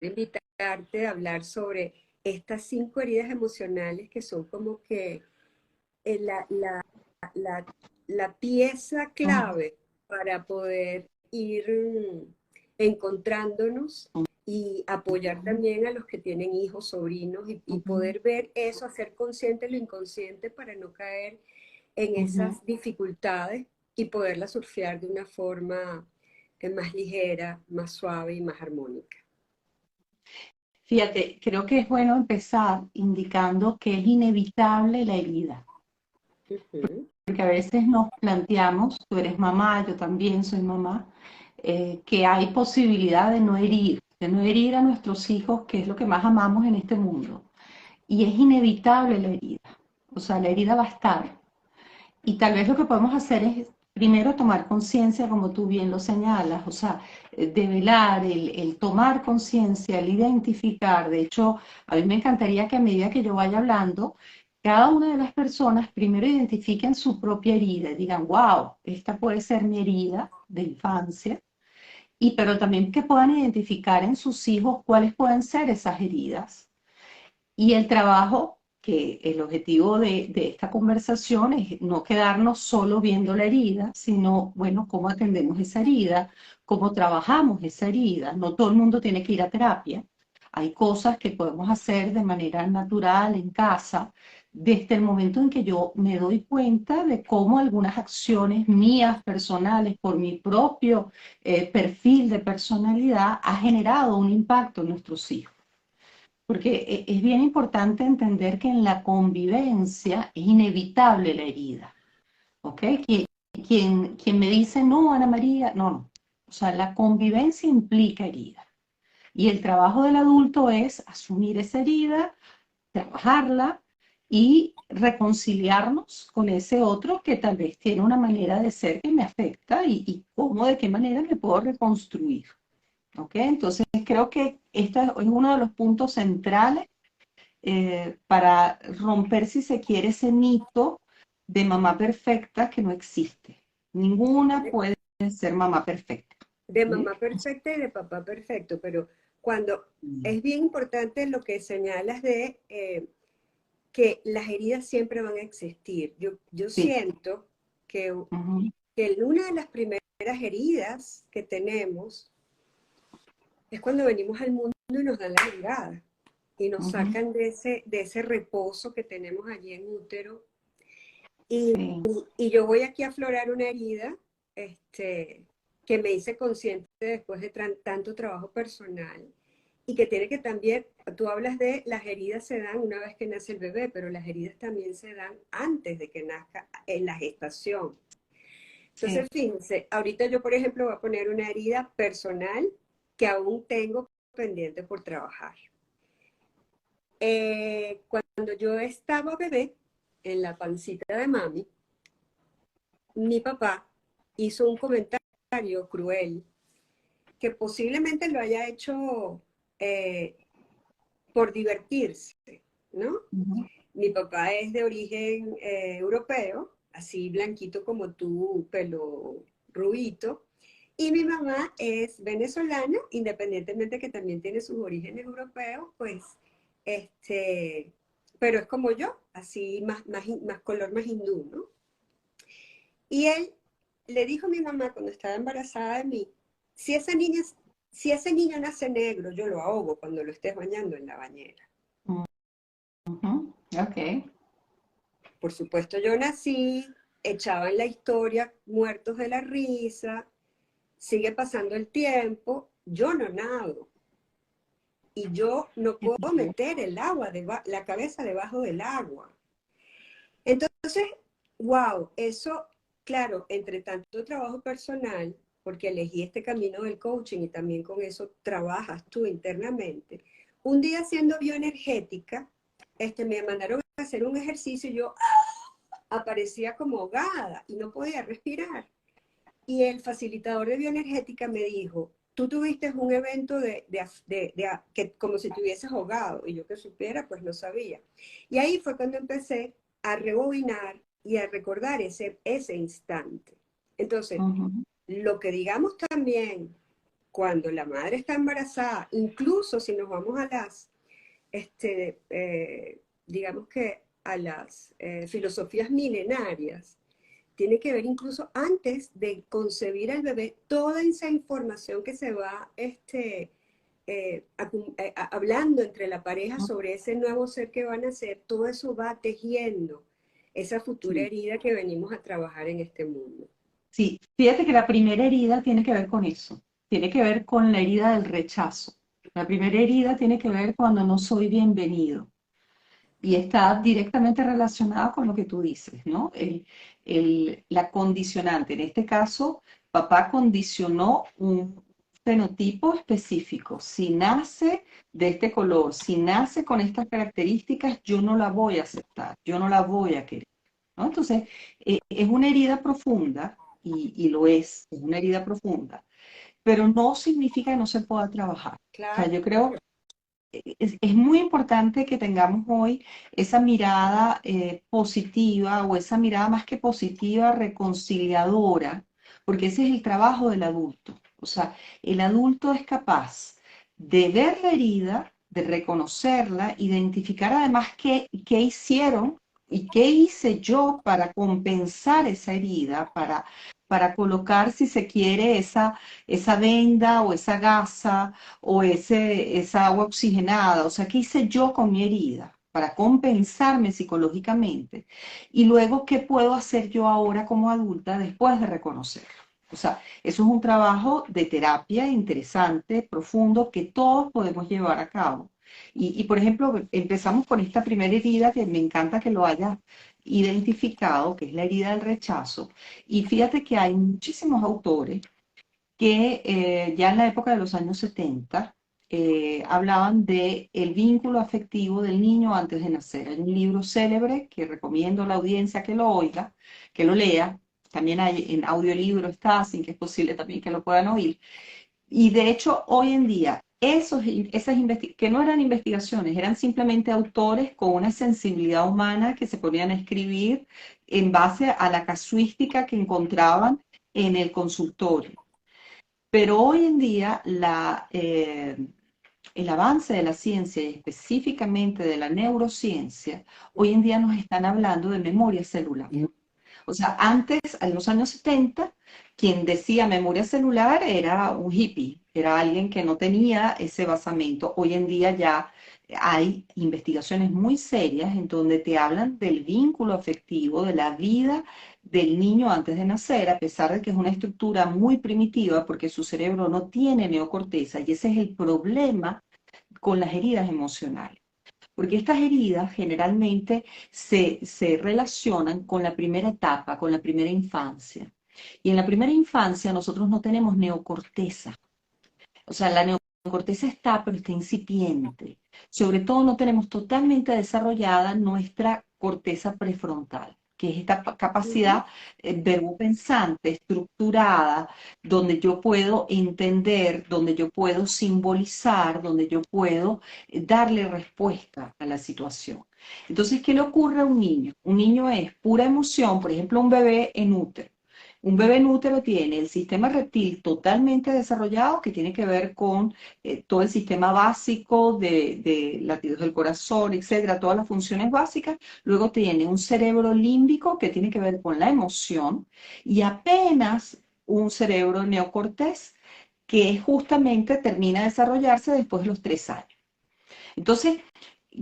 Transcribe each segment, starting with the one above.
invitarte a hablar sobre estas 5 heridas emocionales que son como que eh, la, la, la, la pieza clave para poder ir encontrándonos y apoyar también a los que tienen hijos, sobrinos y poder ver eso, hacer consciente lo inconsciente para no caer en esas dificultades y poderlas surfear de una forma más ligera, más suave y más armónica. Fíjate, creo que es bueno empezar indicando que es inevitable la herida, Ujú, porque a veces nos planteamos, tú eres mamá, yo también soy mamá, que hay posibilidad de no herir a nuestros hijos, que es lo que más amamos en este mundo. Y es inevitable la herida, o sea, la herida va a estar. Y tal vez lo que podemos hacer es primero tomar conciencia, como tú bien lo señalas, o sea, develar, el tomar conciencia, el identificar. De hecho, a mí me encantaría que a medida que yo vaya hablando, cada una de las personas primero identifiquen su propia herida y digan, wow, esta puede ser mi herida de infancia, y pero también que puedan identificar en sus hijos cuáles pueden ser esas heridas y el trabajo, que el objetivo de esta conversación es no quedarnos solo viendo la herida, sino, bueno, cómo atendemos esa herida, cómo trabajamos esa herida. No todo el mundo tiene que ir a terapia. Hay cosas que podemos hacer de manera natural en casa, desde el momento en que yo me doy cuenta de cómo algunas acciones mías, personales, por mi propio perfil de personalidad, ha generado un impacto en nuestros hijos. Porque es bien importante entender que en la convivencia es inevitable la herida, ¿ok? Quien me dice, no, Ana María, no, no. O sea, la convivencia implica herida. Y el trabajo del adulto es asumir esa herida, trabajarla y reconciliarnos con ese otro que tal vez tiene una manera de ser que me afecta y cómo, de qué manera me puedo reconstruir. ¿Ok? Entonces creo que este es uno de los puntos centrales para romper, si se quiere, ese mito de mamá perfecta que no existe. Ninguna De, puede ser mamá perfecta. de ¿Sí? mamá perfecta y de papá perfecto, pero cuando es bien importante lo que señalas de que las heridas siempre van a existir. Yo Sí. siento que, Ujú. que una de las primeras heridas que tenemos es cuando venimos al mundo y nos dan la mirada y nos Ujú. sacan de ese reposo que tenemos allí en útero. Sí. Y yo voy aquí a aflorar una herida que me hice consciente después de tanto trabajo personal y que tiene que también, tú hablas de las heridas se dan una vez que nace el bebé, pero las heridas también se dan antes de que nazca en la gestación. Entonces, Sí. fíjense, ahorita yo, por ejemplo, voy a poner una herida personal que aún tengo pendiente por trabajar. Cuando yo estaba bebé, en la pancita de mami, mi papá hizo un comentario cruel que posiblemente lo haya hecho eh, por divertirse, ¿no? Ujú. Mi papá es de origen europeo, así blanquito como tú, pelo rubito, y mi mamá es venezolana, independientemente que también tiene sus orígenes europeos, pues, este, pero es como yo, así más color más hindú, ¿no? Y él le dijo a mi mamá cuando estaba embarazada de mí, si esa niña, si ese niño nace negro, yo lo ahogo cuando lo estés bañando en la bañera. Ujú. Ok. Por supuesto, yo nací, echaba en la historia, muertos de la risa, sigue pasando el tiempo, yo no nado y yo no puedo meter el agua, la cabeza debajo del agua. Entonces, wow, eso, claro, entre tanto trabajo personal, porque elegí este camino del coaching y también con eso trabajas tú internamente. Un día siendo bioenergética, me mandaron a hacer un ejercicio y yo aparecía como ahogada y no podía respirar. Y el facilitador de bioenergética me dijo, tú tuviste un evento que como si te hubieses ahogado, y yo que supiera, pues no sabía. Y ahí fue cuando empecé a rebobinar y a recordar ese instante. Entonces, Ujú. lo que digamos también cuando la madre está embarazada, incluso si nos vamos a digamos que a las filosofías milenarias, tiene que ver incluso antes de concebir al bebé, toda esa información que se va hablando entre la pareja sobre ese nuevo ser que van a ser, todo eso va tejiendo esa futura Sí. herida que venimos a trabajar en este mundo. Sí, fíjate que la primera herida tiene que ver con eso, tiene que ver con la herida del rechazo. La primera herida tiene que ver cuando no soy bienvenido y está directamente relacionada con lo que tú dices, ¿no? La condicionante. En este caso, papá condicionó un fenotipo específico. Si nace de este color, si nace con estas características, yo no la voy a aceptar, yo no la voy a querer, ¿no? Entonces, es una herida profunda y lo es una herida profunda, pero no significa que no se pueda trabajar. O sea, Claro, yo creo es muy importante que tengamos hoy esa mirada positiva o esa mirada más que positiva, reconciliadora, porque ese es el trabajo del adulto. O sea, el adulto es capaz de ver la herida, de reconocerla, identificar además qué hicieron y qué hice yo para compensar esa herida, para colocar, si se quiere, esa venda o esa gasa o esa agua oxigenada, o sea, ¿qué hice yo con mi herida para compensarme psicológicamente? Y luego, ¿qué puedo hacer yo ahora como adulta después de reconocerlo? O sea, eso es un trabajo de terapia interesante, profundo, que todos podemos llevar a cabo. Por ejemplo, empezamos con esta primera herida que me encanta que lo hayas identificado, que es la herida del rechazo. Y fíjate que hay muchísimos autores que ya en la época de los años 70 hablaban de el vínculo afectivo del niño antes de nacer. Hay un libro célebre que recomiendo a la audiencia que lo oiga, que lo lea. También hay en audiolibro está, así que es posible también que lo puedan oír. Y de hecho, hoy en día, que no eran investigaciones, eran simplemente autores con una sensibilidad humana que se ponían a escribir en base a la casuística que encontraban en el consultorio. Pero hoy en día el avance de la ciencia y específicamente de la neurociencia, hoy en día nos están hablando de memoria celular. O sea, antes, en los años 70, quien decía memoria celular era un hippie, era alguien que no tenía ese basamento. Hoy en día ya hay investigaciones muy serias en donde te hablan del vínculo afectivo, de la vida del niño antes de nacer, a pesar de que es una estructura muy primitiva porque su cerebro no tiene neocorteza y ese es el problema con las heridas emocionales. Porque estas heridas generalmente se relacionan con la primera etapa, con la primera infancia. Y en la primera infancia nosotros no tenemos neocorteza. O sea, la neocorteza está, pero está incipiente. Sobre todo no tenemos totalmente desarrollada nuestra corteza prefrontal, que es esta ujú, capacidad verbopensante, estructurada, donde yo puedo entender, donde yo puedo simbolizar, donde yo puedo darle respuesta a la situación. Entonces, ¿qué le ocurre a un niño? Un niño es pura emoción, por ejemplo, un bebé en útero. Un bebé en útero tiene el sistema reptil totalmente desarrollado, que tiene que ver con todo el sistema básico de latidos del corazón, etcétera, todas las funciones básicas. Luego tiene un cerebro límbico que tiene que ver con la emoción y apenas un cerebro neocortés que justamente termina de desarrollarse después de los 3 años. Entonces,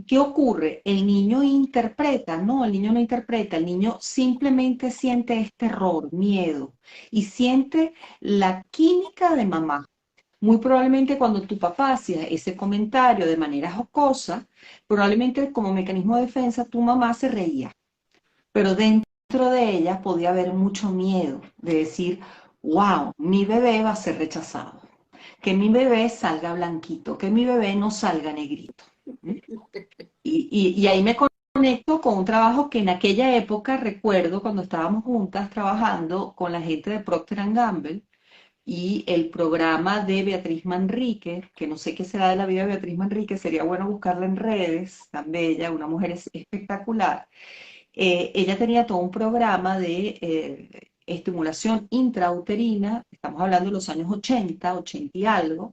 ¿qué ocurre? El niño interpreta, no, el niño no interpreta, el niño simplemente siente este terror, miedo y siente la química de mamá. Muy probablemente cuando tu papá hacía ese comentario de manera jocosa, probablemente como mecanismo de defensa tu mamá se reía, pero dentro de ella podía haber mucho miedo de decir, wow, mi bebé va a ser rechazado, que mi bebé salga blanquito, que mi bebé no salga negrito. ¿Mm? Y ahí me conecto con un trabajo que en aquella época recuerdo cuando estábamos juntas trabajando con la gente de Procter Gamble y el programa de Beatriz Manrique, que no sé qué será de la vida de Beatriz Manrique, sería bueno buscarla en redes, tan bella, una mujer espectacular. Ella tenía todo un programa de estimulación intrauterina, estamos hablando de los años 80, 80 y algo,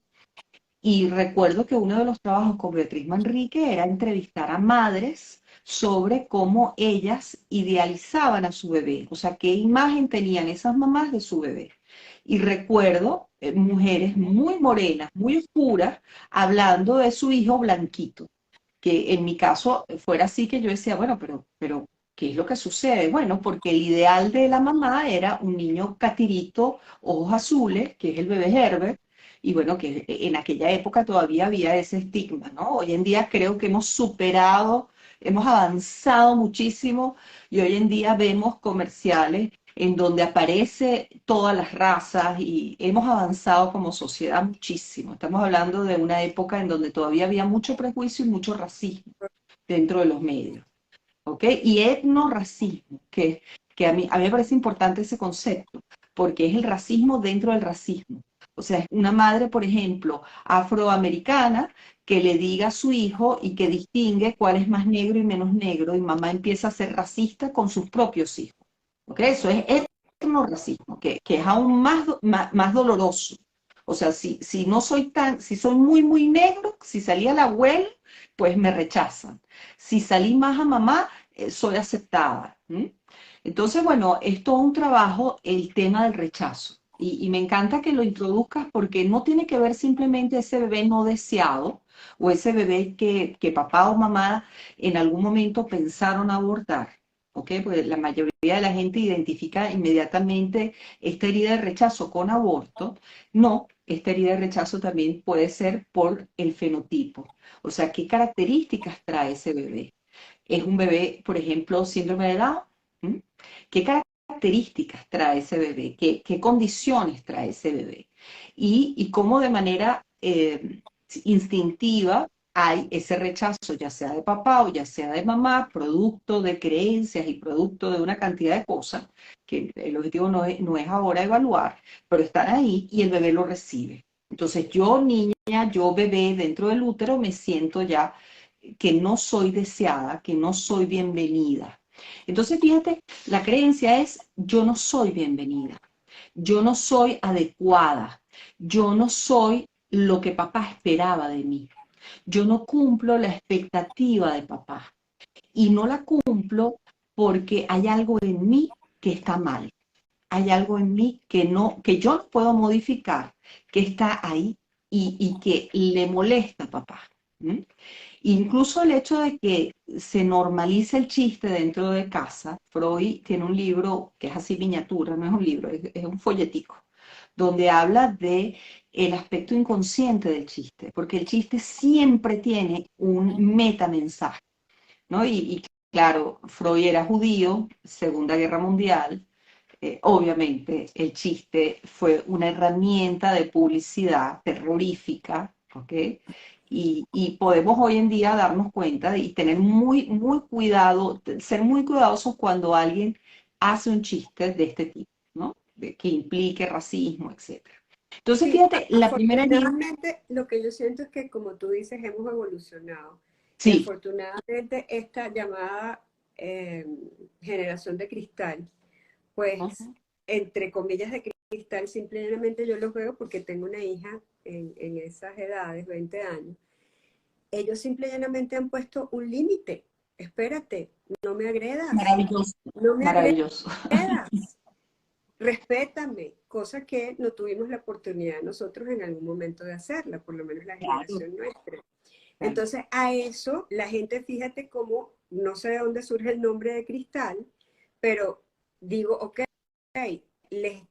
y recuerdo que uno de los trabajos con Beatriz Manrique era entrevistar a madres sobre cómo ellas idealizaban a su bebé, o sea, qué imagen tenían esas mamás de su bebé. Y recuerdo mujeres muy morenas, muy oscuras, hablando de su hijo blanquito, que en mi caso fuera así que yo decía, bueno, pero, ¿qué es lo que sucede? Bueno, porque el ideal de la mamá era un niño catirito, ojos azules, que es el bebé Herbert, y bueno, que en aquella época todavía había ese estigma, ¿no? Hoy en día creo que hemos superado, hemos avanzado muchísimo y hoy en día vemos comerciales en donde aparece todas las razas y hemos avanzado como sociedad muchísimo. Estamos hablando de una época en donde todavía había mucho prejuicio y mucho racismo dentro de los medios, ¿ok? Y etnorracismo, que a mí me parece importante ese concepto, porque es el racismo dentro del racismo. O sea, es una madre, por ejemplo, afroamericana, que le diga a su hijo y que distingue cuál es más negro y menos negro, y mamá empieza a ser racista con sus propios hijos. ¿Ok? Eso es etnorracismo, que es aún más doloroso. O sea, si soy muy, muy negro, si salí a la abuela, pues me rechazan. Si salí más a mamá, soy aceptada. ¿Mm? Entonces, bueno, es todo un trabajo el tema del rechazo. Y me encanta que lo introduzcas porque no tiene que ver simplemente ese bebé no deseado o ese bebé que papá o mamá en algún momento pensaron abortar. ¿Ok? Pues la mayoría de la gente identifica inmediatamente esta herida de rechazo con aborto. No, esta herida de rechazo también puede ser por el fenotipo. O sea, ¿qué características trae ese bebé? ¿Es un bebé, por ejemplo, síndrome de Down? ¿Mm? ¿Qué características trae ese bebé? ¿Qué condiciones trae ese bebé? Y cómo de manera instintiva hay ese rechazo, ya sea de papá o ya sea de mamá, producto de creencias y producto de una cantidad de cosas, que el objetivo no es ahora evaluar, pero están ahí y el bebé lo recibe. Entonces yo, niña, yo, bebé, dentro del útero, me siento ya que no soy deseada, que no soy bienvenida. Entonces, fíjate, la creencia es yo no soy bienvenida, yo no soy adecuada, yo no soy lo que papá esperaba de mí, yo no cumplo la expectativa de papá y no la cumplo porque hay algo en mí que está mal, hay algo en mí que yo no puedo modificar, que está ahí y que le molesta a papá. ¿Mm? Incluso el hecho de que se normalice el chiste dentro de casa, Freud tiene un libro que es así miniatura, no es un libro, es un folletico, donde habla de el aspecto inconsciente del chiste, porque el chiste siempre tiene un metamensaje, ¿no? Y claro, Freud era judío, Segunda Guerra Mundial, obviamente el chiste fue una herramienta de publicidad terrorífica, ¿ok? Y podemos hoy en día darnos cuenta y tener muy, muy cuidado, ser muy cuidadosos cuando alguien hace un chiste de este tipo, ¿no? Que implique racismo, etcétera. Entonces, Sí, fíjate, la primera línea, afortunadamente lo que yo siento es que, como tú dices, hemos evolucionado. Y sí, afortunadamente esta llamada eh, generación de cristal, pues, ujú, entre comillas de cristal, simplemente yo los veo porque tengo una hija en esas edades, 20 años. Ellos simple y llanamente han puesto un límite. Espérate, no me agredas, maravilloso, no me maravilloso. agredas, respétame, cosa que no tuvimos la oportunidad nosotros en algún momento de hacerla, por lo menos la Claro, generación nuestra. claro. Entonces, a eso la gente, fíjate cómo, no sé de dónde surge el nombre de cristal, pero digo, ok,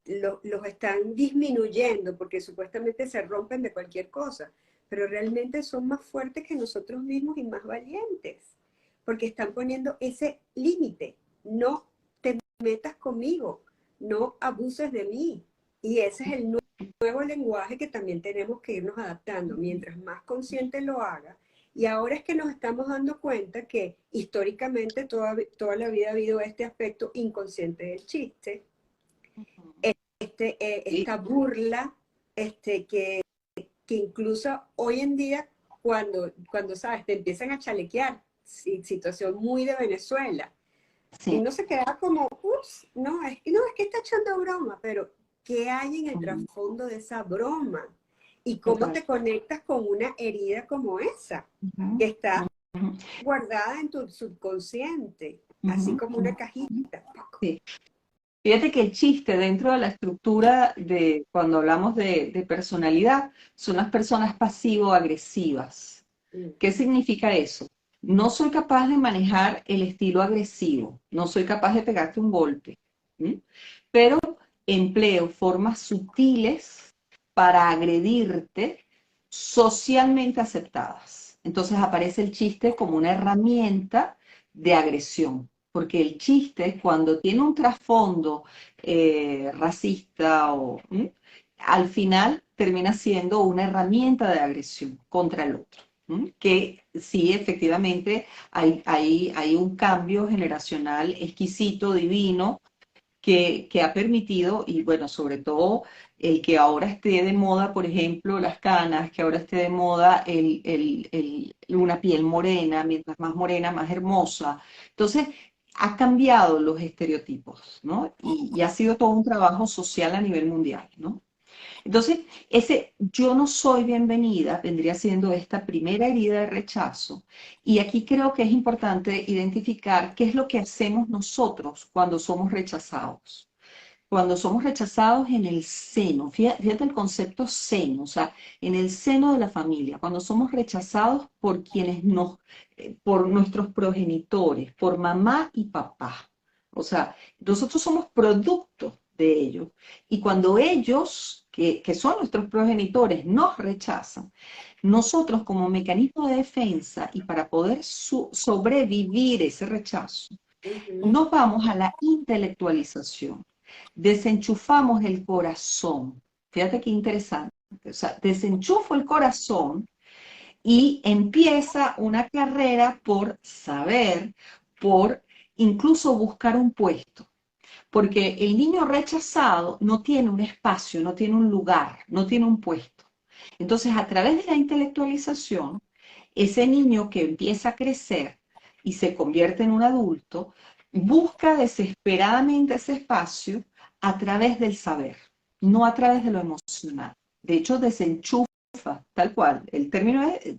los están disminuyendo porque supuestamente se rompen de cualquier cosa, pero realmente son más fuertes que nosotros mismos y más valientes, porque están poniendo ese límite. No te metas conmigo, no abuses de mí. Y ese es el nuevo lenguaje que también tenemos que irnos adaptando. Mientras más consciente lo haga, y ahora es que nos estamos dando cuenta que históricamente toda la vida ha habido este aspecto inconsciente del chiste, Sí, esta burla, que incluso hoy en día, cuando sabes, te empiezan a chalequear, situación muy de Venezuela, y sí, uno se queda como, ups, no, es que está echando broma, pero ¿qué hay en el Ujú. trasfondo de esa broma? ¿Y cómo Total. te conectas con una herida como esa, Ujú, que está ujú, guardada en tu subconsciente, así ujú, como una ujú. cajita? Sí. Fíjate que el chiste dentro de la estructura de cuando hablamos de personalidad son las personas pasivo-agresivas. Mm, ¿Qué significa eso? No soy capaz de manejar el estilo agresivo, no soy capaz de pegarte un golpe, ¿m? Pero empleo formas sutiles para agredirte socialmente aceptadas. Entonces aparece el chiste como una herramienta de agresión, porque el chiste cuando tiene un trasfondo racista al final termina siendo una herramienta de agresión contra el otro. Que sí, efectivamente, hay un cambio generacional exquisito, divino, que ha permitido, y bueno, sobre todo el que ahora esté de moda, por ejemplo, las canas, que ahora esté de moda una piel morena, mientras más morena, más hermosa. Entonces, ha cambiado los estereotipos, ¿no? Y ha sido todo un trabajo social a nivel mundial, ¿no? Entonces, ese yo no soy bienvenida vendría siendo esta primera herida de rechazo. Y aquí creo que es importante identificar qué es lo que hacemos nosotros cuando somos rechazados. Cuando somos rechazados en el seno, fíjate el concepto seno, o sea, en el seno de la familia, cuando somos rechazados por por nuestros progenitores, por mamá y papá. O sea, nosotros somos producto de ellos. Y cuando ellos, que son nuestros progenitores, nos rechazan, nosotros como mecanismo de defensa y para poder sobrevivir ese rechazo, ujú. nos vamos a la intelectualización, desenchufamos el corazón. Fíjate qué interesante. O sea, desenchufo el corazón y empieza una carrera por saber, por incluso buscar un puesto. Porque el niño rechazado no tiene un espacio, no tiene un lugar, no tiene un puesto. Entonces, a través de la intelectualización, ese niño que empieza a crecer y se convierte en un adulto, busca desesperadamente ese espacio a través del saber, no a través de lo emocional. De hecho, desenchufa, tal cual. El término es,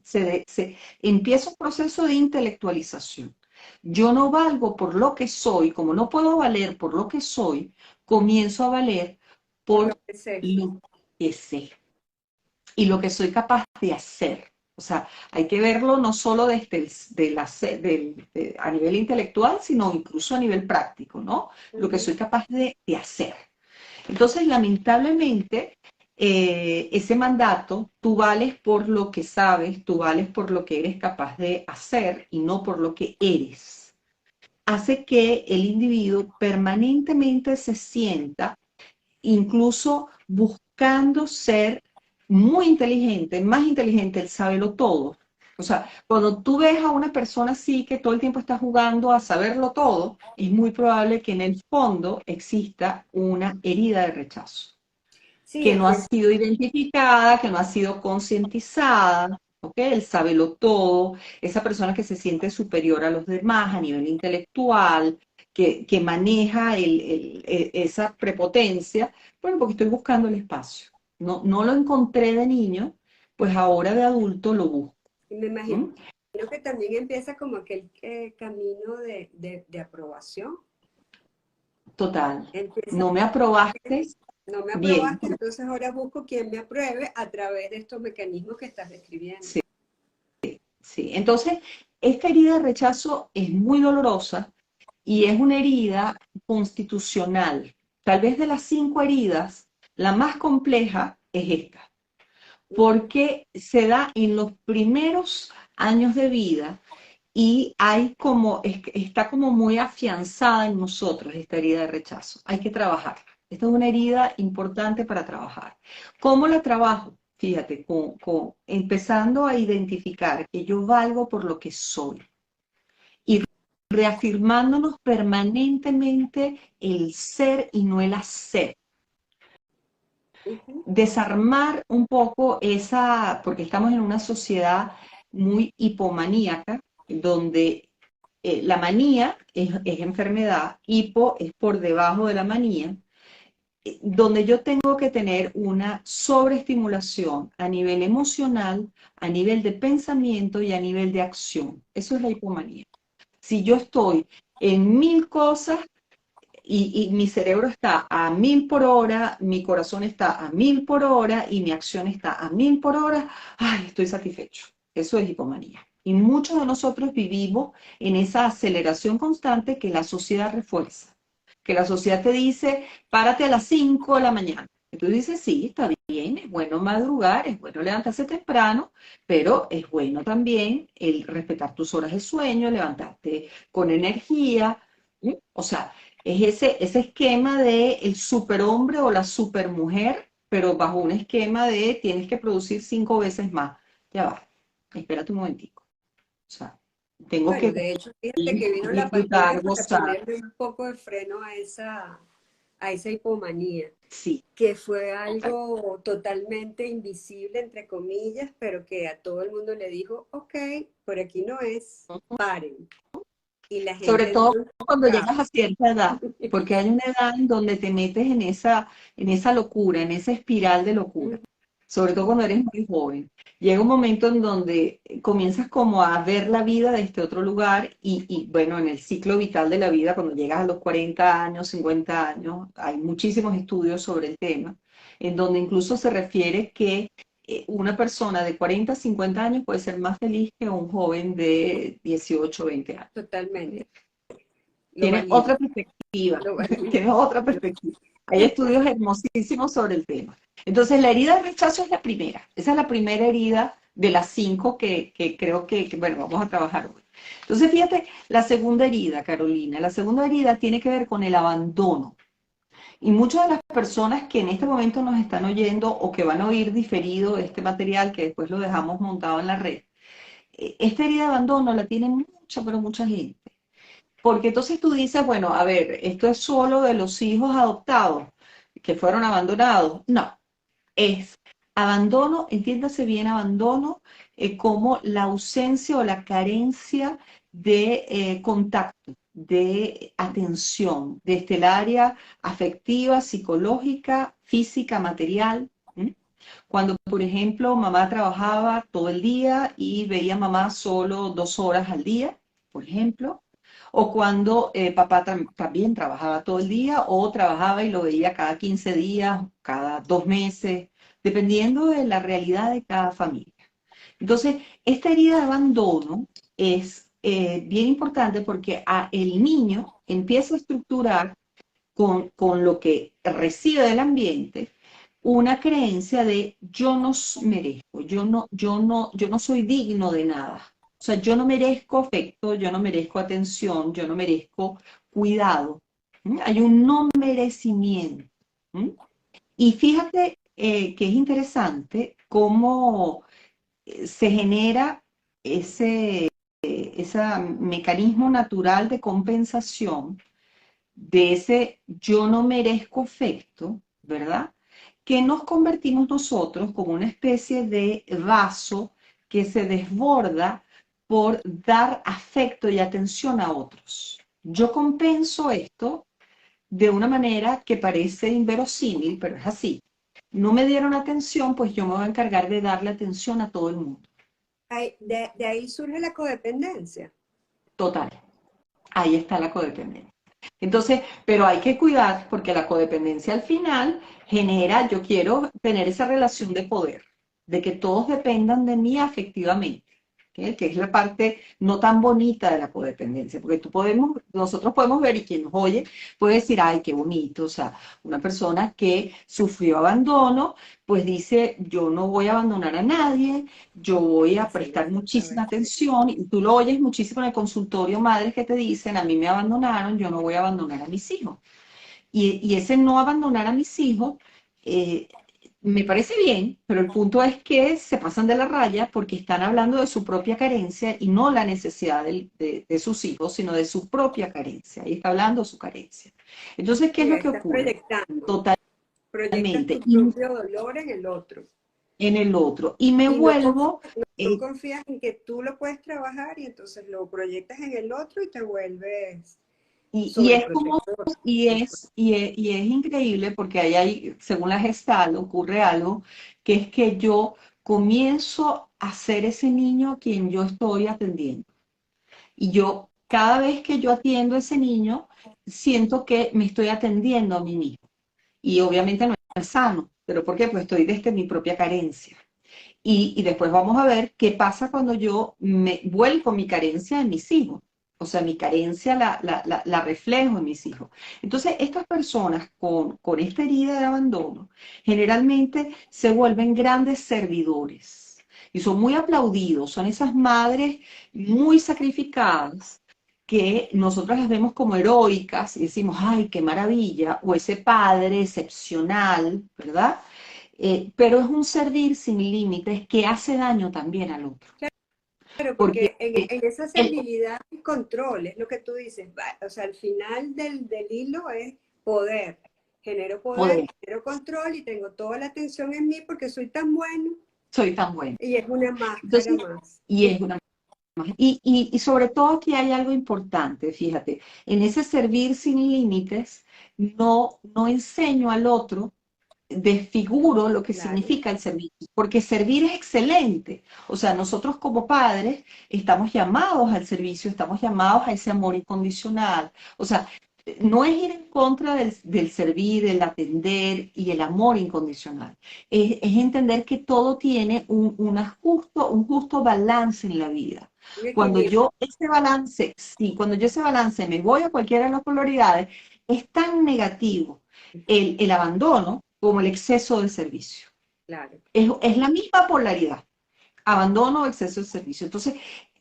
empieza un proceso de intelectualización. Yo no valgo por lo que soy, como no puedo valer por lo que soy, comienzo a valer Por lo por que sé. lo que sé y lo que soy capaz de hacer. O sea, hay que verlo no solo desde a nivel intelectual, sino incluso a nivel práctico, ¿no? Lo que Ujú. soy capaz de hacer. Entonces, lamentablemente, ese mandato, tú vales por lo que sabes, tú vales por lo que eres capaz de hacer y no por lo que eres. Hace que el individuo permanentemente se sienta incluso buscando ser muy inteligente, más inteligente, el sábelo todo. O sea, cuando tú ves a una persona así que todo el tiempo está jugando a saberlo todo, es muy probable que en el fondo exista una herida de rechazo, Sí, que es no ha que sido identificada, que no ha sido concientizada, ¿ok? El sábelo todo, esa persona que se siente superior a los demás a nivel intelectual, que maneja esa prepotencia, bueno, porque estoy buscando el espacio. No, no lo encontré de niño, pues ahora de adulto lo busco. me imagino ¿M? que también empieza como aquel camino de aprobación. Total. Empieza, No me aprobaste no me bien. aprobaste, entonces ahora busco quien me apruebe a través de estos mecanismos que estás describiendo. Sí, sí. Entonces, esta herida de rechazo es muy dolorosa y es una herida constitucional. Tal vez de las 5 heridas, la más compleja es esta, Ujú. porque se da en los primeros años de vida y está como muy afianzada en nosotros esta herida de rechazo. Hay que trabajarla. Esta es una herida importante para trabajar. ¿Cómo la trabajo? Fíjate, empezando a identificar que yo valgo por lo que soy y reafirmándonos permanentemente el ser y no el hacer. Ujú. Desarmar un poco porque estamos en una sociedad muy hipomaníaca, donde la manía es enfermedad, hipo es por debajo de la manía, donde yo tengo que tener una sobreestimulación a nivel emocional, a nivel de pensamiento y a nivel de acción. Eso es la hipomanía. Si yo estoy en mil cosas y mi cerebro está a 1000 por hora, mi corazón está a 1000 por hora y mi acción está a 1000 por hora, ¡ay, estoy satisfecho! Eso es hipomanía. Y muchos de nosotros vivimos en esa aceleración constante que la sociedad refuerza. Que la sociedad te dice, párate a las 5 de la mañana. Y tú dices, sí, está bien, es bueno madrugar, es bueno levantarse temprano, pero es bueno también el respetar tus horas de sueño, levantarte con energía. ¿Sí? O sea, es ese esquema de el superhombre o la supermujer, pero bajo un esquema de tienes que producir 5 veces más. Ya va, espérate un momentico. O sea, tengo Bueno, que de hecho, fíjate que vino la pandemia disfrutar, para gozar. ponerle un poco de freno a esa hipomanía, Sí, que fue total. algo totalmente invisible, entre comillas, pero que a todo el mundo le dijo, ok, por aquí no es, paren. Y la Sobre gente todo cuando nunca. llegas a cierta edad, porque hay una edad en donde te metes en esa locura, en esa espiral de locura, sobre todo cuando eres muy joven. Llega un momento en donde comienzas como a ver la vida desde otro lugar bueno, en el ciclo vital de la vida, cuando llegas a los 40 años, 50 años, hay muchísimos estudios sobre el tema, en donde incluso se refiere que una persona de 40 a 50 años puede ser más feliz que un joven de 18 o 20 años. Totalmente, lo Tienes valido, otra perspectiva, lo valido. tienes otra perspectiva. Hay estudios hermosísimos sobre el tema. Entonces, la herida de rechazo es la primera. Esa es la primera herida de las 5 que creo bueno, vamos a trabajar hoy. Entonces, fíjate, la segunda herida, Carolina, la segunda herida tiene que ver con el abandono. Y muchas de las personas que en este momento nos están oyendo o que van a oír diferido este material que después lo dejamos montado en la red, esta herida de abandono la tiene mucha, pero mucha gente. Porque entonces tú dices, bueno, a ver, esto es solo de los hijos adoptados que fueron abandonados. No, es abandono, entiéndase bien abandono, como la ausencia o la carencia de contacto, de atención, desde el área afectiva, psicológica, física, material. ¿M? Cuando, por ejemplo, mamá trabajaba todo el día y veía a mamá solo 2 horas al día, por ejemplo, o cuando papá también trabajaba todo el día o trabajaba y lo veía cada 15 días, cada 2 meses, dependiendo de la realidad de cada familia. Entonces, esta herida de abandono es bien importante porque el niño empieza a estructurar con lo que recibe del ambiente una creencia de yo no merezco, yo no soy digno de nada. O sea, yo no merezco afecto, yo no merezco atención, yo no merezco cuidado. ¿Mm? Hay un no merecimiento. ¿Mm? Y fíjate que es interesante cómo se genera ese mecanismo natural de compensación de ese yo no merezco afecto, ¿verdad? Que nos convertimos nosotros como una especie de vaso que se desborda por dar afecto y atención a otros. Yo compenso esto de una manera que parece inverosímil, pero es así. No me dieron atención, pues yo me voy a encargar de darle atención a todo el mundo. De ahí surge la codependencia. Total. Ahí está la codependencia. Entonces, pero hay que cuidar porque la codependencia al final genera, yo quiero tener esa relación de poder, de que todos dependan de mí afectivamente, ¿ok? Que es la parte no tan bonita de la codependencia, porque nosotros podemos ver y quien nos oye puede decir, ay, qué bonito, o sea, una persona que sufrió abandono, pues dice, yo no voy a abandonar a nadie, yo voy a Sí, prestar muchísima exactamente. atención, y tú lo oyes muchísimo en el consultorio, madres que te dicen, a mí me abandonaron, yo no voy a abandonar a mis hijos. Y ese no abandonar a mis hijos eh, me parece bien, pero el punto es que se pasan de la raya porque están hablando de su propia carencia y no la necesidad de sus hijos, sino de su propia carencia. Ahí está hablando de su carencia. Entonces, ¿qué es Sí, lo ahí que estás ocurre? proyectando. Proyectas Totalmente. tu propio dolor en el otro. en el otro. Y me Y no, vuelvo, no eh, confías en que tú lo puedes trabajar y entonces lo proyectas en el otro y te vuelves y es como, sobreprotector. y es increíble porque ahí hay, según la Gestalt, ocurre algo, que es que yo comienzo a ser ese niño a quien yo estoy atendiendo. Y yo, cada vez que yo atiendo a ese niño, siento que me estoy atendiendo a mí mismo. Y obviamente no es sano. ¿Pero por qué? Pues estoy desde mi propia carencia. Y después vamos a ver qué pasa cuando yo me vuelco mi carencia en mis hijos. O sea, mi carencia la reflejo en mis hijos. Entonces, estas personas con esta herida de abandono generalmente se vuelven grandes servidores y son muy aplaudidos. Son esas madres muy sacrificadas que nosotros las vemos como heroicas y decimos, ay, qué maravilla, o ese padre excepcional, ¿verdad? Pero es un servir sin límites que hace daño también al otro. Claro, Porque porque en esa el servilidad y control, es lo que tú dices, o sea, al final del hilo es poder. Poder, poder, genero control y tengo toda la atención en mí porque soy tan bueno soy tan bueno. y es una máscara Entonces, más. y es una y sobre todo aquí hay algo importante, fíjate, en ese servir sin límites, no enseño al otro, desfiguro lo que Claro, significa el servicio, porque servir es excelente. O sea, nosotros como padres estamos llamados al servicio, estamos llamados a ese amor incondicional. O sea, no es ir en contra del servir, el atender y el amor incondicional. Es entender que todo tiene un justo balance en la vida. un Cuando equilibrio, yo ese balance, sí, cuando yo ese balance me voy a cualquiera de las polaridades, es tan negativo el abandono como el exceso de servicio. claro. Es la misma polaridad, abandono o exceso de servicio. Entonces,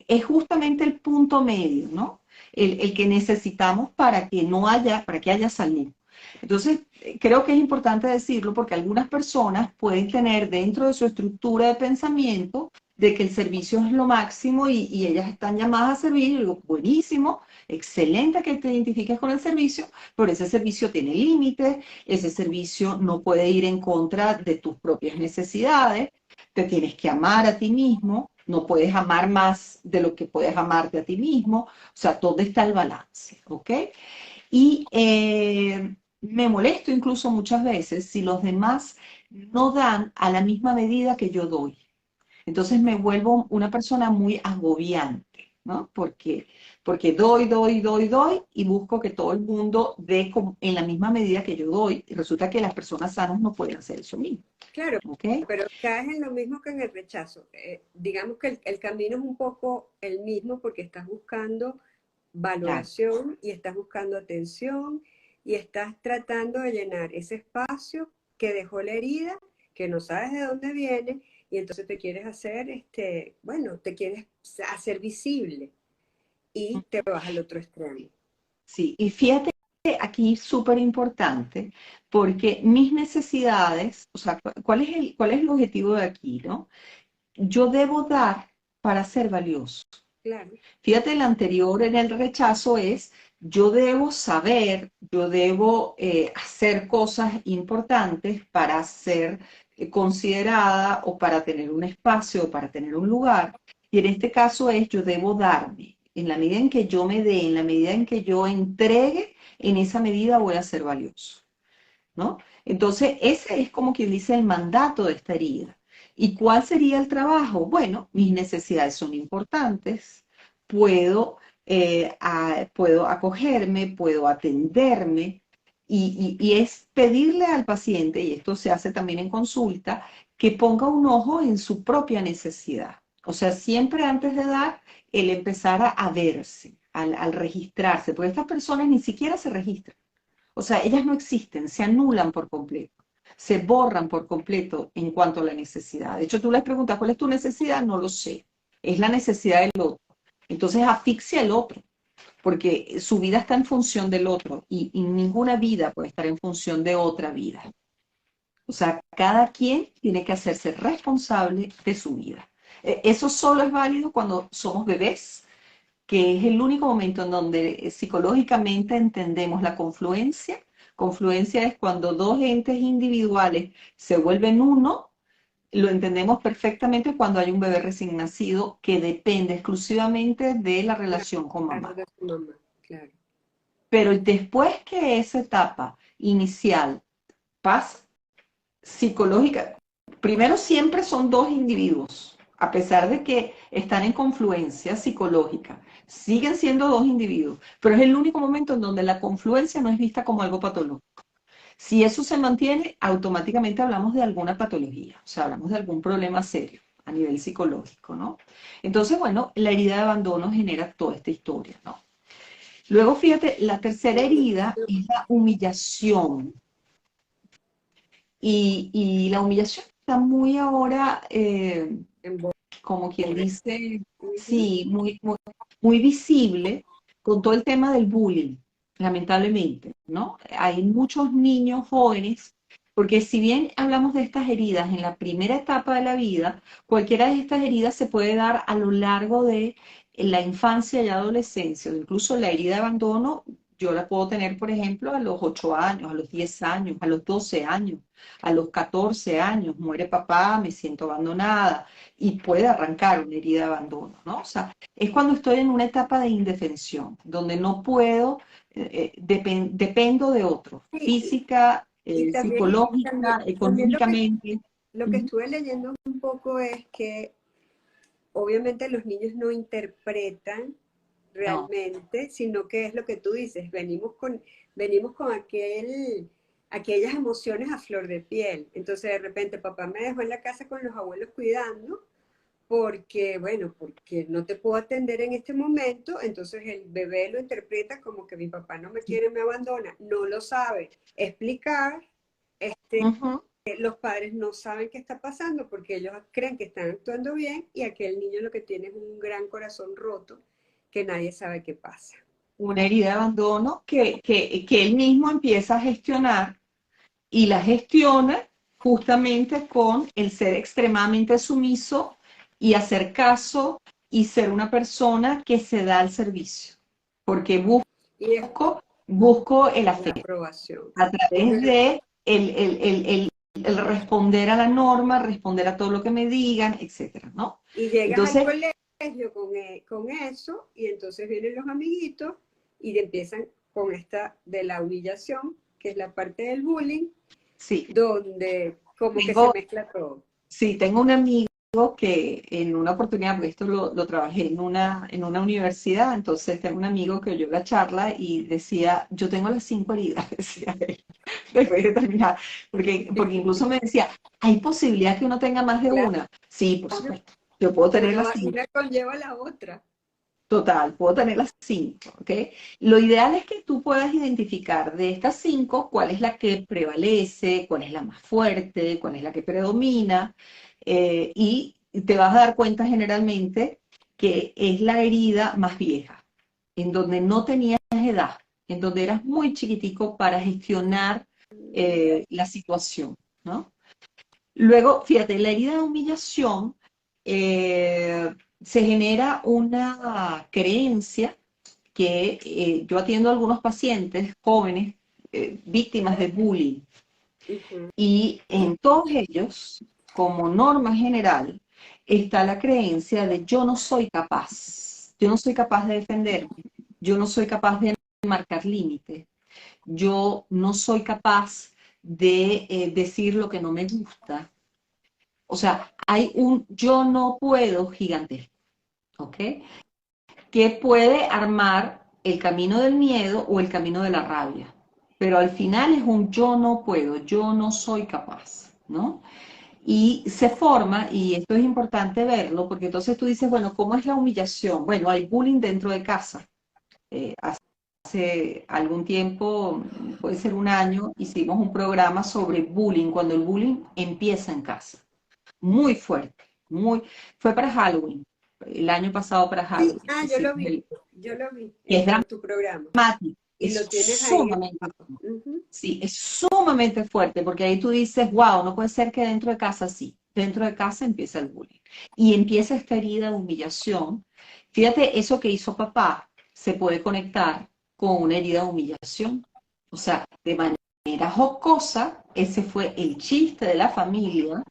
es justamente el punto medio, ¿no? El que necesitamos para que no haya, para que haya salud. Entonces, creo que es importante decirlo porque algunas personas pueden tener dentro de su estructura de pensamiento de que el servicio es lo máximo y ellas están llamadas a servir. Y digo, buenísimo, excelente que te identifiques con el servicio, pero ese servicio tiene límites, ese servicio no puede ir en contra de tus propias necesidades, te tienes que amar a ti mismo, no puedes amar más de lo que puedes amarte a ti mismo, o sea, ¿dónde está el balance? ¿Ok? Y me molesto incluso muchas veces si los demás no dan a la misma medida que yo doy. Entonces me vuelvo una persona muy agobiante, ¿no? Porque doy y busco que todo el mundo dé en la misma medida que yo doy. Y resulta que las personas sanas no pueden hacer eso mismo, Claro, ¿ok? pero caes en lo mismo que en el rechazo. Digamos que el camino es un poco el mismo porque estás buscando Claro. valoración y estás buscando atención y estás tratando de llenar ese espacio que dejó la herida, que no sabes de dónde viene y entonces te quieres hacer, bueno, te quieres hacer visible y te vas al otro extremo. Sí, y fíjate que aquí súper importante, porque mis necesidades, o sea, cuál es el objetivo de aquí, ¿no? Yo debo dar para ser valioso. Claro, Fíjate, el anterior en el rechazo es, yo debo saber, yo debo hacer cosas importantes para ser considerada o para tener un espacio o para tener un lugar. Y en este caso es, yo debo darme. En la medida en que yo me dé, en la medida en que yo entregue, en esa medida voy a ser valioso, ¿no? Entonces, ese es como quien dice el mandato de esta herida. ¿Y cuál sería el trabajo? Bueno, mis necesidades son importantes, puedo, puedo acogerme, puedo atenderme, y es pedirle al paciente, y esto se hace también en consulta, que ponga un ojo en su propia necesidad. O sea, siempre antes de dar, el empezar a verse, al registrarse, porque estas personas ni siquiera se registran. O sea, ellas no existen, se anulan por completo, se borran por completo en cuanto a la necesidad. De hecho, tú les preguntas, ¿cuál es tu necesidad? No lo sé. Es la necesidad del otro. Entonces asfixia al otro, porque su vida está en función del otro y ninguna vida puede estar en función de otra vida. O sea, cada quien tiene que hacerse responsable de su vida. Eso solo es válido cuando somos bebés, que es el único momento en donde psicológicamente entendemos la confluencia. Confluencia es cuando dos entes individuales se vuelven uno lo entendemos perfectamente cuando hay un bebé recién nacido que depende exclusivamente de la relación con Claro, mamá. de su mamá, claro. Pero después que esa etapa inicial pasa, psicológica, primero siempre son dos individuos, a pesar de que están en confluencia psicológica, siguen siendo dos individuos, pero es el único momento en donde la confluencia no es vista como algo patológico. Si eso se mantiene, automáticamente hablamos de alguna patología, o sea, hablamos de algún problema serio a nivel psicológico, ¿no? Entonces, bueno, la herida de abandono genera toda esta historia, ¿no? Luego, fíjate, la tercera herida es la humillación. Y la humillación está muy ahora, En voz. como quien dice, Ujú. sí, muy visible con todo el tema del bullying, lamentablemente, ¿no? Hay muchos niños jóvenes, porque si bien hablamos de estas heridas en la primera etapa de la vida, cualquiera de estas heridas se puede dar a lo largo de la infancia y adolescencia, o incluso la herida de abandono. Yo la puedo tener, por ejemplo, a los 8 años, a los 10 años, a los 12 años, a los 14 años, muere papá, me siento abandonada y puede arrancar una herida de abandono, ¿no? O sea, es cuando estoy en una etapa de indefensión, donde no puedo, dependo de otro, Sí, física, y psicológica, también económicamente. lo que Ujú. estuve leyendo un poco es que obviamente los niños no interpretan No. realmente, sino que es lo que tú dices, venimos con aquellas emociones a flor de piel. Entonces de repente papá me dejó en la casa con los abuelos cuidando, porque, bueno, porque no te puedo atender en este momento, entonces el bebé lo interpreta como que mi papá no me quiere, me abandona, no lo sabe explicar, Ujú. los padres no saben qué está pasando porque ellos creen que están actuando bien y aquel niño lo que tiene es un gran corazón roto que nadie sabe qué pasa. Una herida de abandono que él mismo empieza a gestionar y la gestiona justamente con el ser extremadamente sumiso y hacer caso y ser una persona que se da al servicio, porque Y es busco el la afecto aprobación. a través Yo- de el responder a la norma, responder a todo lo que me digan, etcétera, ¿no? y llegas al Entonces, colegio con eso y entonces vienen los amiguitos y empiezan con esta de la humillación, que es la parte del bullying, sí, donde como que se tengo, mezcla todo. sí, tengo un amigo que en una oportunidad, porque esto lo trabajé en una universidad, entonces tengo un amigo que oyó la charla y decía, yo tengo las 5 heridas, decía él, después de terminar, porque incluso me decía, ¿hay posibilidad que uno tenga más de Claro, una? Sí, por supuesto, yo puedo tener las 5. una conlleva la otra. Total, puedo tener las 5, ¿ok? Lo ideal es que tú puedas identificar de estas 5 cuál es la que prevalece, cuál es la más fuerte, cuál es la que predomina, y te vas a dar cuenta generalmente que es la herida más vieja, en donde no tenías edad, en donde eras muy chiquitico para gestionar la situación, ¿no? Luego, fíjate, la herida de humillación, se genera una creencia que yo atiendo a algunos pacientes jóvenes víctimas de bullying Ujú. y en todos ellos, como norma general, está la creencia de yo no soy capaz de defenderme, yo no soy capaz de marcar límites, yo no soy capaz de decir lo que no me gusta. O sea, hay un yo no puedo gigantesco, ¿ok? Que puede armar el camino del miedo o el camino de la rabia. Pero al final es un yo no puedo, yo no soy capaz, ¿no? Y se forma, y esto es importante verlo, porque entonces tú dices, bueno, ¿cómo es la humillación? Bueno, hay bullying dentro de casa. Hace algún tiempo, puede ser un año, hicimos un programa sobre bullying, cuando el bullying empieza en casa muy fuerte, fue para Halloween, el año pasado para Sí, Halloween, yo lo vi que es en tu programa dramático, y es lo tienes ahí sumamente, grabado. Ujú. sí, es sumamente fuerte, porque ahí tú dices, wow, no puede ser que dentro de casa sí, dentro de casa empieza el bullying, y empieza esta herida de humillación. Fíjate, eso que hizo papá se puede conectar con una herida de humillación, o sea, de manera jocosa, ese fue el chiste de la familia,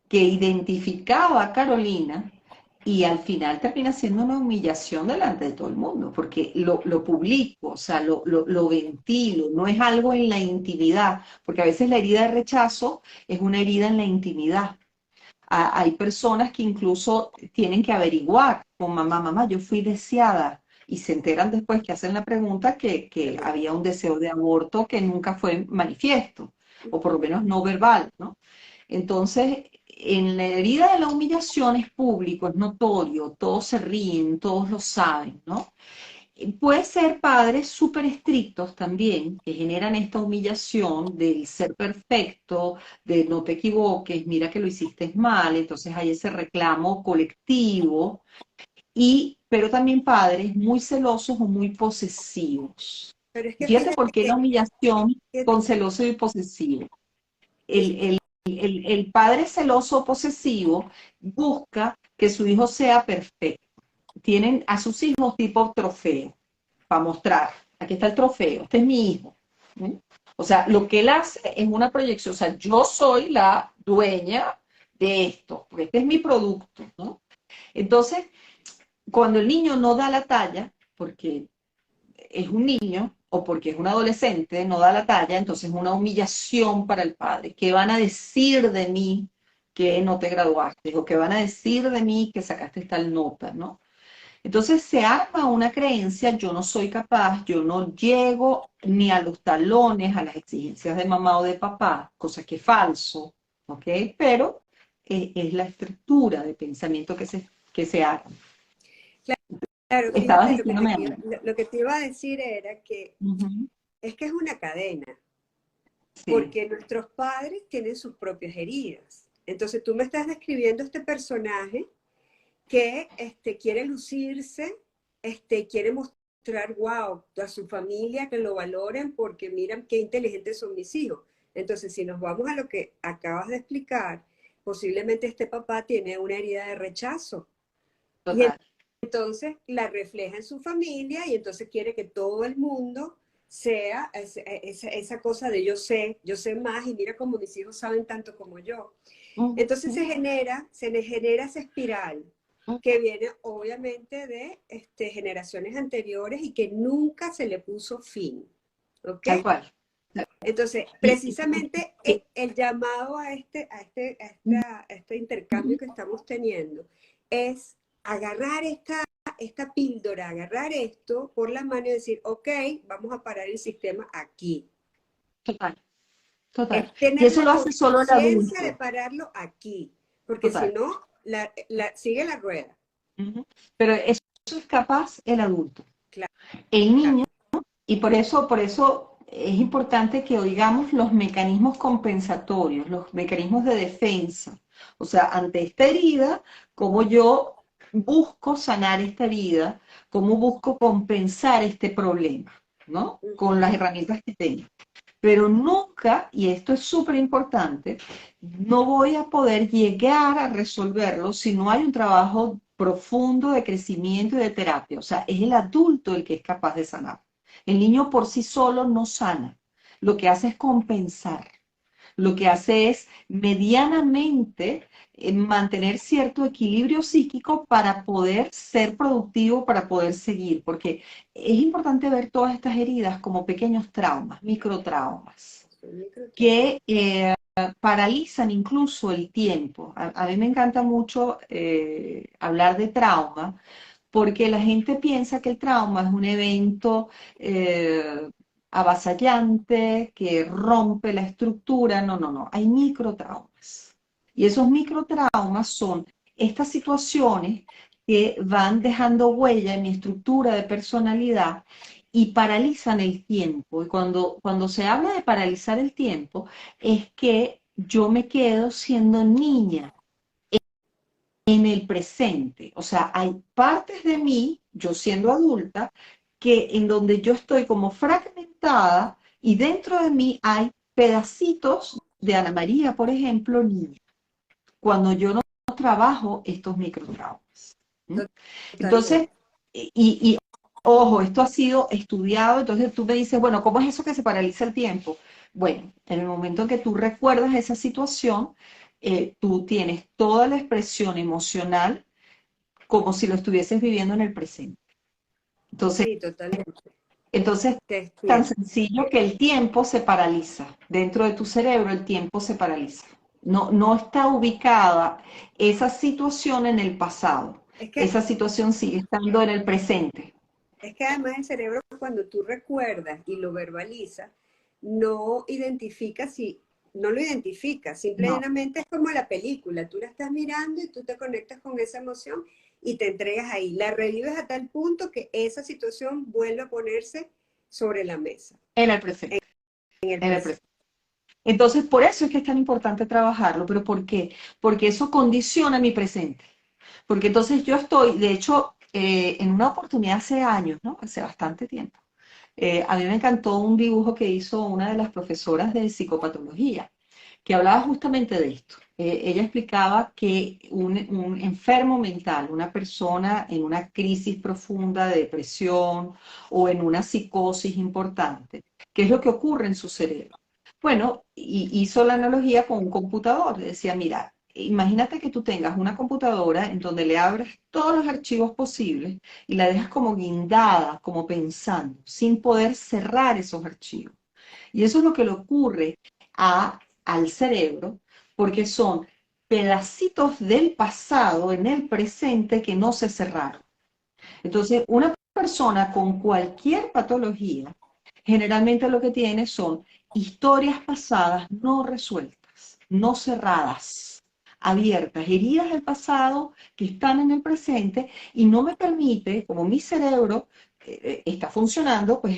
que identificaba a Carolina y al final termina siendo una humillación delante de todo el mundo, porque lo publico, o sea, lo ventilo, no es algo en la intimidad, porque a veces la herida de rechazo es una herida en la intimidad. Hay personas que incluso tienen que averiguar con mamá, mamá, yo fui deseada, y se enteran después que hacen la pregunta que había un deseo de aborto que nunca fue manifiesto, o por lo menos no verbal, ¿no? Entonces, en la herida de la humillación es público, es notorio, todos se ríen, todos lo saben, ¿no? Puede ser padres súper estrictos también, que generan esta humillación del ser perfecto, de no te equivoques, mira que lo hiciste mal, entonces hay ese reclamo colectivo, pero también padres muy celosos o muy posesivos. Pero es que Fíjate fíjate por qué la humillación que con celoso y posesivo. sí, El padre celoso o posesivo busca que su hijo sea perfecto. Tienen a sus hijos tipo trofeo para mostrar. Aquí está el trofeo, este es mi hijo. ¿Sí? O sea, lo que él hace es una proyección. O sea, yo soy la dueña de esto, porque este es mi producto, ¿no? Entonces, cuando el niño no da la talla, porque es un niño o porque es un adolescente, no da la talla, entonces es una humillación para el padre. ¿Qué van a decir de mí que no te graduaste? ¿O qué van a decir de mí que sacaste tal nota, ¿no? Entonces se arma una creencia, yo no soy capaz, yo no llego ni a los talones, a las exigencias de mamá o de papá, cosa que es falso, ¿ok? Pero es la estructura de pensamiento que se arma. claro, Estabas fíjate diciéndome algo. lo que te iba a decir era que Ujú. es una cadena, Sí, porque nuestros padres tienen sus propias heridas. Entonces tú me estás describiendo este personaje que quiere lucirse, quiere mostrar, wow, a su familia que lo valoren porque miran qué inteligentes son mis hijos. Entonces, si nos vamos a lo que acabas de explicar, posiblemente este papá tiene una herida de rechazo y total. entonces la refleja en su familia y entonces quiere que todo el mundo sea esa cosa de yo sé más y mira cómo mis hijos saben tanto como yo. Entonces Ujú, se le genera esa espiral que viene obviamente de generaciones anteriores y que nunca se le puso fin. ¿Ok? tal cual. Entonces, Y- precisamente y- el llamado a este intercambio que estamos teniendo es agarrar esta píldora, agarrar esto por la mano y decir, ok, vamos a parar el sistema aquí. Total, total. Es Y tener eso la lo hace solo el conciencia de adulto. pararlo aquí, porque si Total. no, sigue la rueda. Ujú. Pero eso es capaz el adulto. Claro, El claro. niño. Y por eso es importante que oigamos los mecanismos compensatorios, los mecanismos de defensa. O sea, ante esta herida, cómo yo busco sanar esta herida, cómo busco compensar este problema, ¿no? Con las Ujú. herramientas que tengo. Pero nunca, y esto es súper importante, no voy a poder llegar a resolverlo si no hay un trabajo profundo de crecimiento y de terapia. O sea, es el adulto el que es capaz de sanar. El niño por sí solo no sana. Lo que hace es compensar. Lo que hace es medianamente mantener cierto equilibrio psíquico para poder ser productivo, para poder seguir, porque es importante ver todas estas heridas como pequeños traumas, microtraumas, Son microtraumas. que paralizan incluso el tiempo. A mí me encanta mucho hablar de trauma, porque la gente piensa que el trauma es un evento avasallante, que rompe la estructura. No, no, no, hay microtraumas. Y esos microtraumas son estas situaciones que van dejando huella en mi estructura de personalidad y paralizan el tiempo. Y cuando se habla de paralizar el tiempo, es que yo me quedo siendo niña en el presente. O sea, hay partes de mí, yo siendo adulta, que en donde yo estoy como fragmentada y dentro de mí hay pedacitos de Ana María, por ejemplo, niña, cuando yo no trabajo estos microtraumas. ¿Mm? Entonces, Totalmente. y ojo, esto ha sido estudiado, entonces tú me dices, bueno, ¿cómo es eso que se paraliza el tiempo? Bueno, en el momento en que tú recuerdas esa situación, tú tienes toda la expresión emocional como si lo estuvieses viviendo en el presente. Entonces, Sí, totalmente. entonces, Te tan entiendo. sencillo que el tiempo se paraliza. Dentro de tu cerebro el tiempo se paraliza. No, no está ubicada esa situación en el pasado. Es que, Esa situación sigue estando en el presente. es que además el cerebro, cuando tú recuerdas y lo verbalizas, no identifica si, no lo identifica, No. simplemente es como la película, tú la estás mirando y tú te conectas con esa emoción y te entregas ahí, la revives a tal punto que esa situación vuelve a ponerse sobre la mesa, En el presente. en el En el presente. presente. Entonces, por eso es que es tan importante trabajarlo. ¿Pero por qué? Porque eso condiciona mi presente. Porque entonces yo estoy, de hecho, en una oportunidad hace años, ¿no? Hace bastante tiempo. A mí me encantó un dibujo que hizo una de las profesoras de psicopatología, que hablaba justamente de esto. Ella explicaba que un enfermo mental, una persona en una crisis profunda de depresión o en una psicosis importante, ¿qué es lo que ocurre en su cerebro? Bueno, hizo la analogía con un computador. Le decía, mira, imagínate que tú tengas una computadora en donde le abres todos los archivos posibles y la dejas como guindada, como pensando, sin poder cerrar esos archivos. Y eso es lo que le ocurre al cerebro, porque son pedacitos del pasado en el presente que no se cerraron. Entonces, una persona con cualquier patología, generalmente lo que tiene son historias pasadas no resueltas, no cerradas, abiertas, heridas del pasado que están en el presente y no me permite, como mi cerebro está funcionando, pues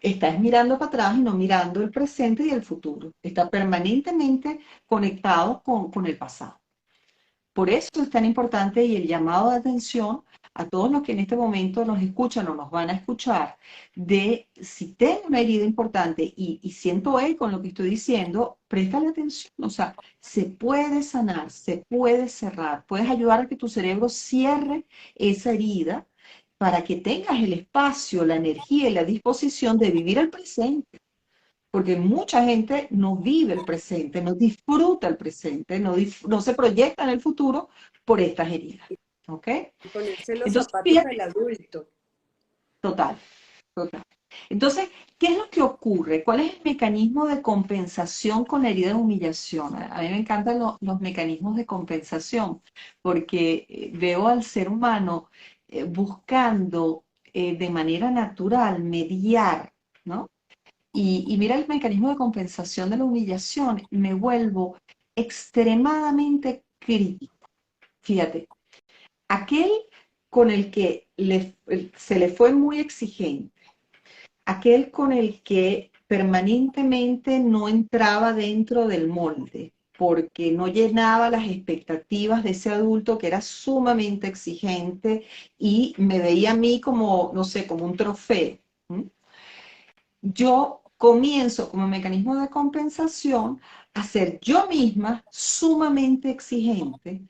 está mirando para atrás y no mirando el presente y el futuro. Está permanentemente conectado con el pasado. Por eso es tan importante y el llamado de atención a todos los que en este momento nos escuchan o nos van a escuchar, de si tengo una herida importante y siento eco en lo que estoy diciendo, préstale atención. O sea, se puede sanar, se puede cerrar, puedes ayudar a que tu cerebro cierre esa herida para que tengas el espacio, la energía y la disposición de vivir el presente. Porque mucha gente no vive el presente, no disfruta el presente, no se proyecta en el futuro por estas heridas. ¿Ok? Y ponerse los Entonces, zapatos fíjate, del adulto. total, total. Entonces, ¿qué es lo que ocurre? ¿Cuál es el mecanismo de compensación con la herida de humillación? A mí me encantan los mecanismos de compensación porque veo al ser humano buscando de manera natural mediar, ¿no? Y mira el mecanismo de compensación de la humillación, me vuelvo extremadamente crítico. Fíjate, aquel con el que se le fue muy exigente, aquel con el que permanentemente no entraba dentro del molde, porque no llenaba las expectativas de ese adulto que era sumamente exigente y me veía a mí como, no sé, como un trofeo. ¿Mm? Yo comienzo como mecanismo de compensación a ser yo misma sumamente exigente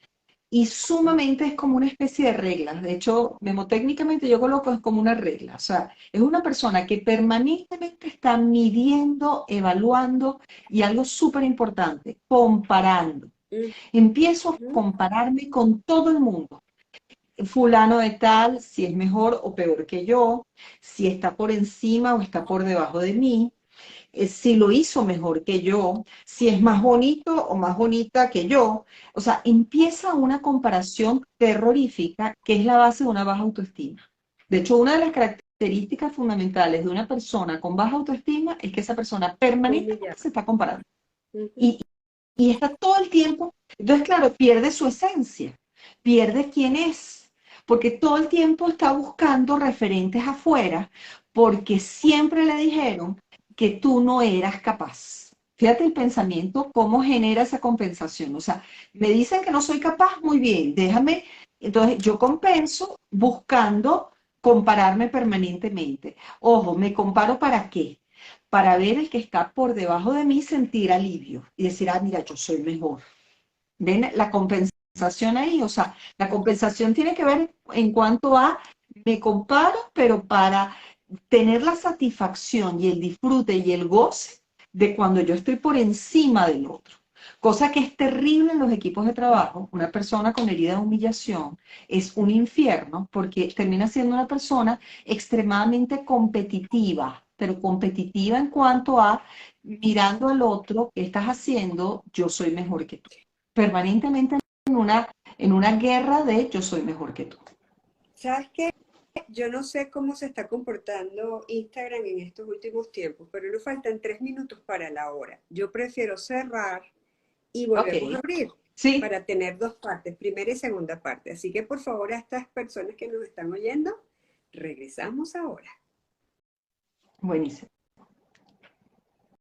y sumamente es como una especie de reglas. De hecho, memotécnicamente yo coloco es como una regla. O sea, es una persona que permanentemente está midiendo, evaluando y algo súper importante, comparando. Empiezo a Ujú. compararme con todo el mundo. Fulano de tal, si es mejor o peor que yo, si está por encima o está por debajo de mí, si lo hizo mejor que yo, si es más bonito o más bonita que yo. O sea, empieza una comparación terrorífica que es la base de una baja autoestima. De hecho, una de las características fundamentales de una persona con baja autoestima es que esa persona permanentemente Humillada. se está comparando. Ujú. Y, y está todo el tiempo, entonces claro, pierde su esencia, pierde quién es, porque todo el tiempo está buscando referentes afuera, porque siempre le dijeron que tú no eras capaz. Fíjate el pensamiento, cómo genera esa compensación. O sea, me dicen que no soy capaz, muy bien, déjame. Entonces yo compenso buscando compararme permanentemente. Ojo, ¿me comparo para qué? Para ver el que está por debajo de mí, sentir alivio y decir, ah, mira, yo soy mejor. ¿Ven la compensación ahí? O sea, la compensación tiene que ver en cuanto a, me comparo, pero para tener la satisfacción y el disfrute y el goce de cuando yo estoy por encima del otro. Cosa que es terrible en los equipos de trabajo. Una persona con herida de humillación es un infierno porque termina siendo una persona extremadamente competitiva, pero competitiva en cuanto a mirando al otro, ¿qué estás haciendo? Yo soy mejor que tú. Permanentemente en una guerra de yo soy mejor que tú. ¿Sabes qué? Yo no sé cómo se está comportando Instagram en estos últimos tiempos, pero nos faltan 3 minutos para la hora. Yo prefiero cerrar y Ok, volvemos a abrir sí, para tener dos partes, primera y segunda parte. Así que por favor a estas personas que nos están oyendo, regresamos ahora. buenísimo.